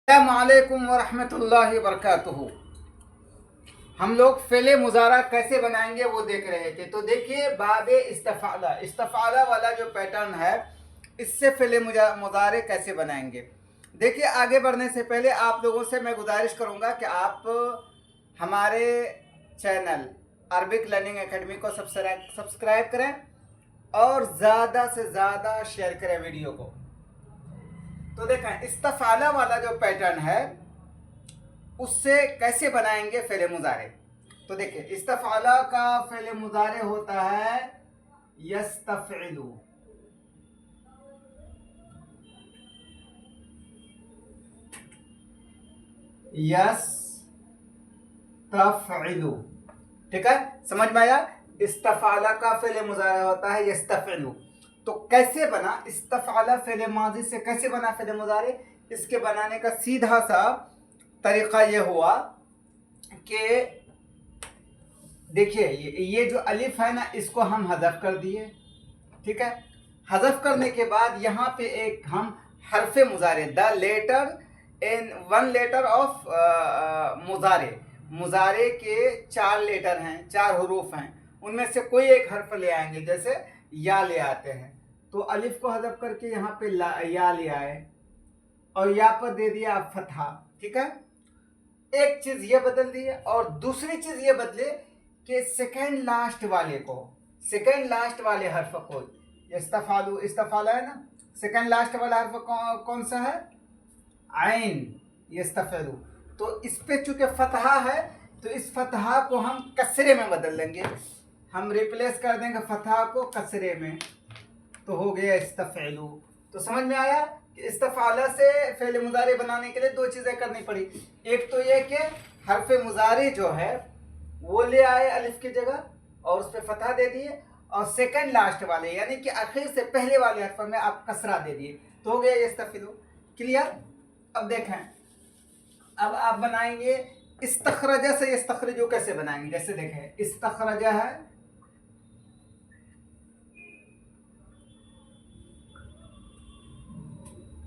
अस्सलामुअलैकुम वरहमतुल्लाहि वबरकातुहू। हम लोग फ़ेले मुज़ारा कैसे बनाएंगे वो देख रहे थे। तो देखिए बाबे इस्तफ़ाला वाला जो पैटर्न है, इससे फ़ेले मुज़ारे कैसे बनाएंगे। देखिए आगे बढ़ने से पहले आप लोगों से मैं गुजारिश करूँगा कि आप हमारे चैनल अरबिक लर्निंग एकेडमी को सब्सक्राइब करें और ज़्यादा से ज़्यादा शेयर करें वीडियो को। तो देखें इस्तफ़ाला वाला जो पैटर्न है उससे कैसे बनाएंगे फ़ेले मुज़ारे। तो देखिए इस्तफ़ाला का फ़ेले मुज़ारे होता है यस्तफ़इलु। यस्तफ़इलु, ठीक है, समझ में आया। इस्तफ़ाला का फ़ेले मुज़ारे होता है यस्तफ़इलु। तो कैसे बना इस्तफ़ाला फ़ेले माज़ी से, कैसे बना फ़ेले मुज़ारे। इसके बनाने का सीधा सा तरीक़ा ये हुआ कि देखिए ये जो अलिफ है ना, इसको हम हज़फ कर दिए, ठीक है। हज़फ करने के बाद यहाँ पे एक हम हरफ़े मुज़ारे, the letter in one letter of मुज़ारे के 4 लेटर हैं, 4 हरूफ हैं, उनमें से कोई एक हर्फ ले आएंगे। जैसे या ले आते हैं तो अलिफ को हज़फ करके यहाँ पे या ले आए और या पर दे दिया फतहा, ठीक है। एक चीज ये बदल दी है और दूसरी चीज ये बदले कि सेकेंड लास्ट वाले को, सेकेंड लास्ट वाले हर्फ को, इस्तफ़ाला है ना, सेकेंड लास्ट वाला हर्फ कौन सा है, आइन, यस्तफ़इलु। तो इस पे चूंकि फतहा है तो इस फतहा को हम कसरे में बदल लेंगे, हम रिप्लेस कर देंगे फतहा को कसरे में, तो हो गया इस्तफ़इलु। तो समझ में आया कि इस्तफ़ाला से फ़ेल मुज़ारे बनाने के लिए 2 चीज़ें करनी पड़ी। एक तो ये कि हरफ़े मुज़ारे जो है वो ले आए अलिफ की जगह और उस पर फतहा दे दिए, और सेकंड लास्ट वाले यानी कि आखिर से पहले वाले हरफ में आप कसरा दे दिए, तो हो गया यस्तफ़इलु। क्लियर। अब देखें, अब आप बनाएंगे इस्तख़रजा से यस्तख़रिजु कैसे बनाएंगे। जैसे देखें इस्तख़रजा है,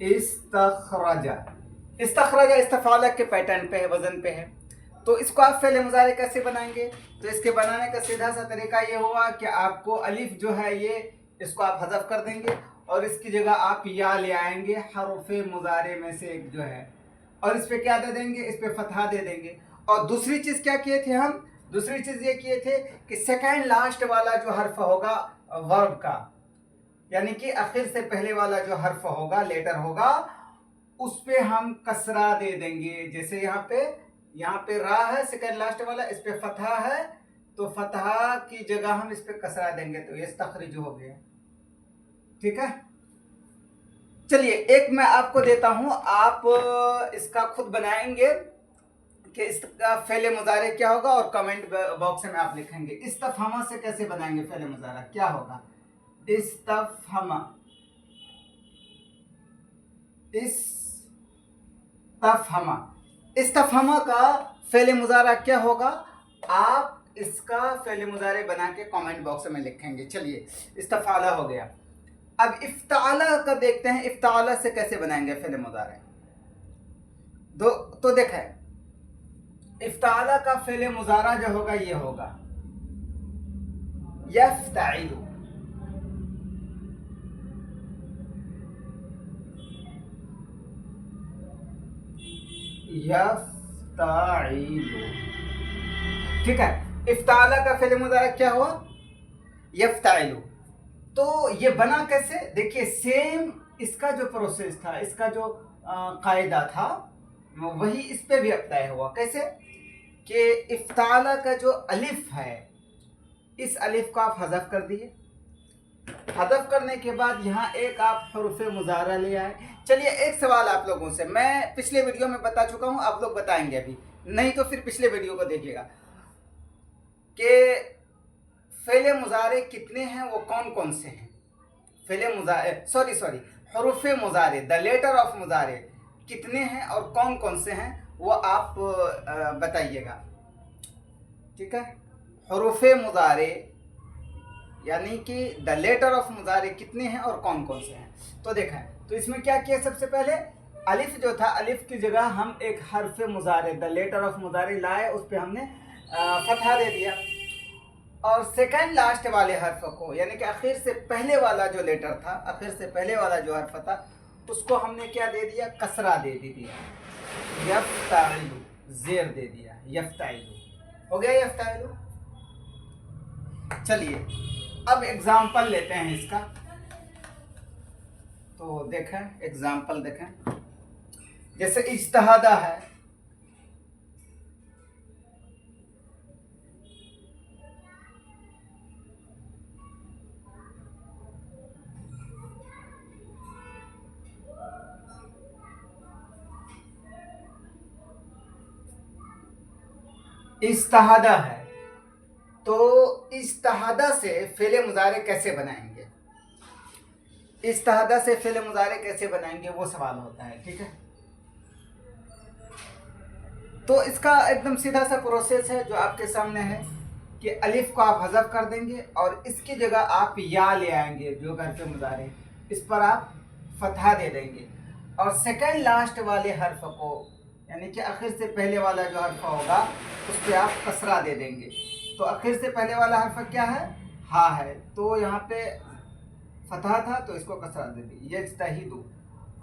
इस्तख़रजा, इस्तख़रजा इस्तफ़ाला के पैटर्न पे है, वजन पे है। तो इसको आप फ़ेल मुज़ारे कैसे बनाएंगे। तो इसके बनाने का सीधा सा तरीका ये हुआ कि आपको अलिफ जो है ये, इसको आप हज़फ कर देंगे और इसकी जगह आप या ले आएंगे हरफ़े मुज़ारे में से एक जो है, और इस पर क्या दे देंगे, इस पर फतहा दे देंगे। और दूसरी चीज़ क्या किए थे हम, दूसरी चीज़ ये किए थे कि सेकेंड लास्ट वाला जो हर्फ होगा वर्ब का, यानी कि आखिर से पहले वाला जो हर्फ होगा, लेटर होगा, उस पे हम कसरा दे देंगे। जैसे यहाँ पे रा है सेकेंड लास्ट वाला, इस पे फतहा है, तो फतहा की जगह हम इस पे कसरा देंगे, तो यस्तख़रिजु हो गया, ठीक है। चलिए एक मैं आपको देता हूं, आप इसका खुद बनाएंगे कि इसका फ़ेल मुज़ारे क्या होगा, और कमेंट बॉक्स में आप लिखेंगे इस्तफ़हमा से कैसे बनाएंगे फ़ेल मुज़ारा, क्या होगा। इस्तफ़हमा, इस्तफ़हमा, इस्तफ़हमा का फ़ेल मुज़ारा क्या होगा, आप इसका फ़ेल मुज़ारे बना के कमेंट बॉक्स में लिखेंगे। चलिए इस्तफ़ाला हो गया। अब इफ्ताला का देखते हैं, इफ्ताला से कैसे बनाएंगे फ़ेल मुज़ारे। तो देखें इफ्ताला का फ़ेल मुज़ारा जो होगा ये होगा यफ्ताइलु, यफ्ताइलु, ठीक है। इफ्ताला का फ़ेल मुज़ारा क्या हुआ, यफ्ताइलु। तो ये बना कैसे, देखिए सेम इसका जो प्रोसेस था, इसका जो कायदा था, वही इस पे भी अप्लाई हुआ। कैसे कि इफ्ताला का जो अलिफ है, इस अलिफ को आप हज़फ कर दिए, हज़फ करने के बाद यहाँ एक आप हुरूफ़े मुज़ारा ले आए। चलिए एक सवाल आप लोगों से, मैं पिछले वीडियो में बता चुका हूँ, आप लोग बताएंगे अभी, नहीं तो फिर पिछले वीडियो को देखिएगा कि फ़ेल मुज़ारे कितने हैं, वो कौन कौन से हैं। फ़ेल मुज़ारे सॉरी हुरूफ़े मुज़ारे, द लेटर ऑफ मुज़ारे कितने हैं और कौन कौन से हैं, वो आप बताइएगा, ठीक है। हुरूफ़े मुज़ारे यानी कि द लेटर ऑफ मुज़ारे कितने हैं और कौन कौन से हैं। तो देखा है, तो इसमें क्या किया, सबसे पहले अलिफ जो था, अलिफ की जगह हम एक हर्फ मुजारे, द लेटर ऑफ मुजारे लाए, उस पर हमने फतहा दे दिया। और सेकंड लास्ट वाले हर्फ को, यानी कि आखिर से पहले वाला जो लेटर था, आखिर से पहले वाला जो हर्फ था, उसको हमने क्या दे दिया, कसरा दे दिया, यफ्ताइलु, जेर दे दिया, यफ्ताइलु हो गया, यफ्ताइलु। चलिए अब एग्जाम्पल लेते हैं इसका। तो देखें, एग्जाम्पल देखें, जैसे इज्तिहादा है, इज्तिहादा है, तो इज्तिहादा से फेले मुजारे कैसे बनाएंगे, इज्तिहादा से फेले मुजारे कैसे बनाएंगे, वो सवाल होता है। ठीक है, तो इसका एकदम सीधा सा प्रोसेस है जो आपके सामने है कि अलिफ को आप हज़फ कर देंगे और इसकी जगह आप या ले आएंगे, जो घर पे मुजारे, इस पर आप फतहा दे देंगे, और सेकंड लास्ट वाले हर्फ को, यानी कि आखिर से पहले वाला जो हर्फ होगा उस पर आप कसरा दे देंगे। तो आखिर से पहले वाला हर्फ क्या है, हा है, तो यहाँ पे फतहा था तो इसको कसरा दे दी, यज्तहिदु।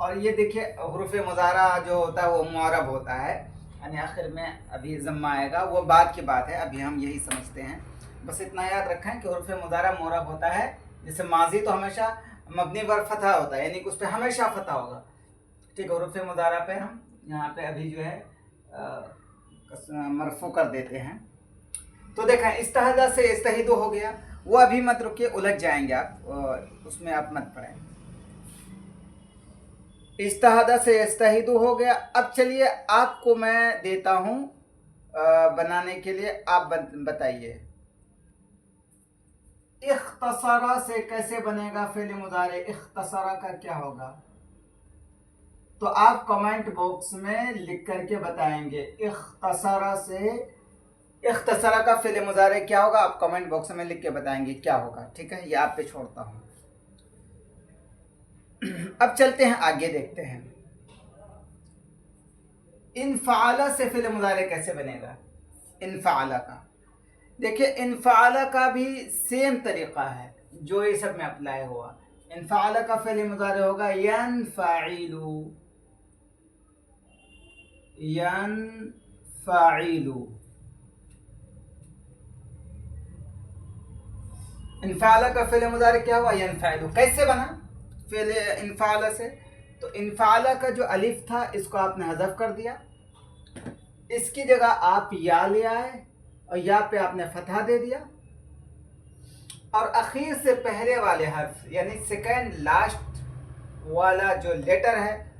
और ये देखिए हुरूफ मुजारा जो होता है वो मुअरब होता है, यानी आखिर में अभी ज़म्मा आएगा, वो बाद की बात है, अभी हम यही समझते हैं। बस इतना याद रखें कि हुरूफ मुजारा मुअरब होता है, जैसे माजी तो हमेशा मबनी पर फतहा होता है, यानी कि उस पर हमेशा फतहा होगा। ठीक है, हुरूफ मुजारा पे हम यहाँ पे अभी जो है मरफू कर देते हैं। तो देखें, इस्तिहादा से इस्तिहिदु हो गया, वो अभी मत रुकिए, उलझ जाएंगे आप, उसमें आप मत पढ़ें। इस्तिहादा से इस्तिहिदु हो गया। अब चलिए आपको मैं देता हूँ बनाने के लिए, आप बताइए इख्तसारा से कैसे बनेगा फेल मुजारे, इख्तसारा का क्या होगा, तो आप कमेंट बॉक्स में लिख करके बताएंगे इख्तसारा से, इख्तसारा का फेल मुजारे क्या होगा, आप कमेंट बॉक्स में लिख के बताएंगे क्या होगा। ठीक है, ये आप पे छोड़ता हूँ। अब चलते हैं आगे, देखते हैं इनफाला से फेल मुजारे कैसे बनेगा। इनफाला का देखिए, इनफाला का भी सेम तरीका है जो ये सब में अप्लाई हुआ। इनफाला का फेल मुजारे होगा यनफाइलु, यनफाइलु। इनफाला का फेल मुजारे क्या हुआ, यनफाइलु। कैसे बना फेल इनफाला से, तो इनफाला का जो अलिफ था इसको आपने हज़फ कर दिया, इसकी जगह आप या ले आए और या पे आपने फतहा दे दिया, और आखिर से पहले वाले हर्फ यानी सेकंड लास्ट वाला जो लेटर है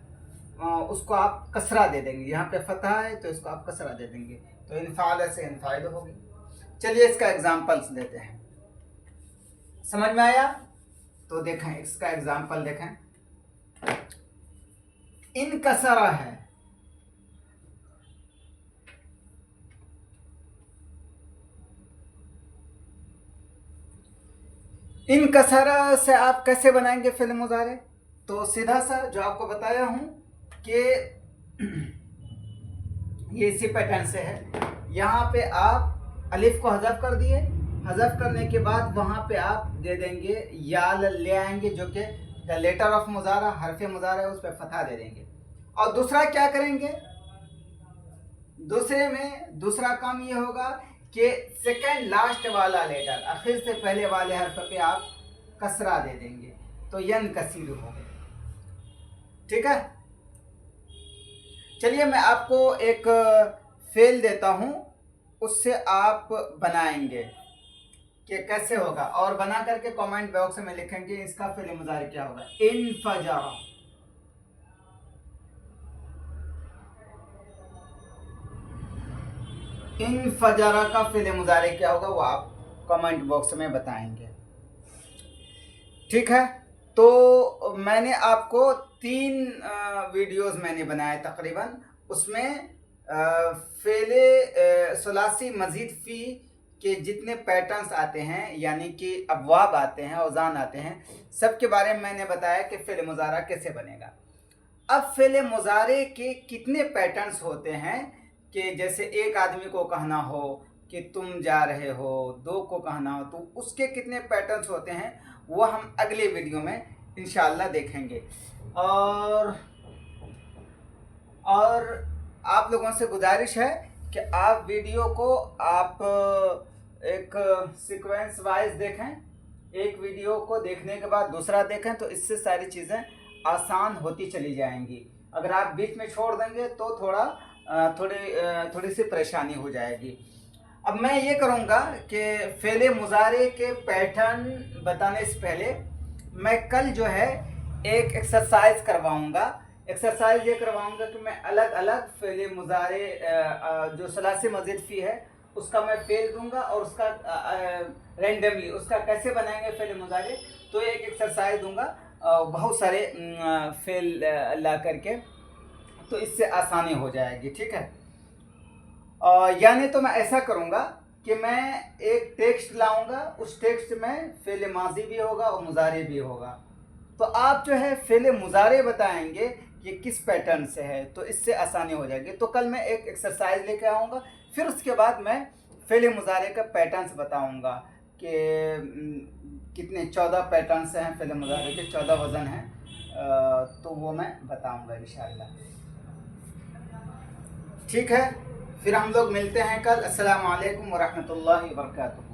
उसको आप कसरा दे देंगे, यहाँ पे फतहा है तो इसको आप कसरा दे देंगे, तो इनफाला से इनफाइल होगी। चलिए इसका एग्जाम्पल्स देते हैं, समझ में आया? तो देखें इसका एग्जाम्पल देखें, इनकसरा है, इनकसरा से आप कैसे बनाएंगे फेल मुजारे, तो सीधा सा जो आपको बताया हूं कि ये इसी पैटर्न से है। यहाँ पे आप अलिफ को हज़फ कर दिए, हज़फ करने के बाद वहाँ पे आप दे देंगे या ले आएंगे, जो कि द लेटर ऑफ मुजारा, हरफ मुजारा है, उस पर फतहा दे देंगे। और दूसरा क्या करेंगे, दूसरे में दूसरा काम ये होगा कि सेकंड लास्ट वाला लेटर, आखिर से पहले वाले हर्फ पे आप कसरा दे देंगे, तो यन कसीर हो गए। ठीक है, चलिए मैं आपको एक फेल देता हूं, उससे आप बनाएंगे कि कैसे होगा, और बना करके कमेंट बॉक्स में लिखेंगे इसका फेल मुजारे क्या होगा। इनफजरा, इनफजरा का फेल मुजारे क्या होगा वो आप कमेंट बॉक्स में बताएंगे। ठीक है, तो मैंने आपको 3 वीडियोस मैंने बनाए तकरीबन, उसमें फेले सुलासी मजीद फ़ी के जितने पैटर्न्स आते हैं, यानी कि अबवाब आते हैं, औज़ान आते हैं, सब के बारे में मैंने बताया कि फेल मुजारा कैसे बनेगा। अब फ़ेले मुज़ारे के कितने पैटर्न्स होते हैं कि जैसे एक आदमी को कहना हो कि तुम जा रहे हो, दो को कहना हो, तो उसके कितने पैटर्न्स होते हैं वो हम अगले वीडियो में इंशाल्लाह देखेंगे। और आप लोगों से गुजारिश है कि आप वीडियो को आप एक सीक्वेंस वाइज देखें, एक वीडियो को देखने के बाद दूसरा देखें, तो इससे सारी चीज़ें आसान होती चली जाएंगी। अगर आप बीच में छोड़ देंगे तो थोड़ी सी परेशानी हो जाएगी। अब मैं ये करूँगा कि फ़ेले मुज़ारे के पैटर्न बताने से पहले मैं कल जो है एक एक्सरसाइज करवाऊँगा। एक्सरसाइज ये करवाऊँगा कि मैं अलग अलग फ़ेले मुज़ारे जो सलासे मज़ीद फ़ी है उसका मैं फ़ेल दूंगा और उसका रैंडमली उसका कैसे बनाएंगे फ़ेल मुज़ारे, तो एक एक्सरसाइज दूंगा बहुत सारे फ़ेल ला करके, तो इससे आसानी हो जाएगी। ठीक है, यानी तो मैं ऐसा करूंगा कि मैं एक टेक्स्ट लाऊंगा, उस टेक्स्ट में फ़ेल माजी भी होगा और मुज़ारे भी होगा, तो आप जो है फ़ेल मुज़ारे बताएंगे कि किस पैटर्न से है, तो इससे आसानी हो जाएगी। तो कल मैं एक एक्सरसाइज लेके आऊँगा, फिर उसके बाद मैं फ़ेल मुज़ारे का पैटर्न्स बताऊँगा कि कितने 14 पैटर्न्स हैं फ़ेल मुज़ारे के, 14 वज़न हैं, तो वो मैं बताऊँगा इंशाअल्लाह। ठीक है, फिर हम लोग मिलते हैं कल। अस्सलामु अलैकुम व रहमतुल्लाहि व बरकातुहू।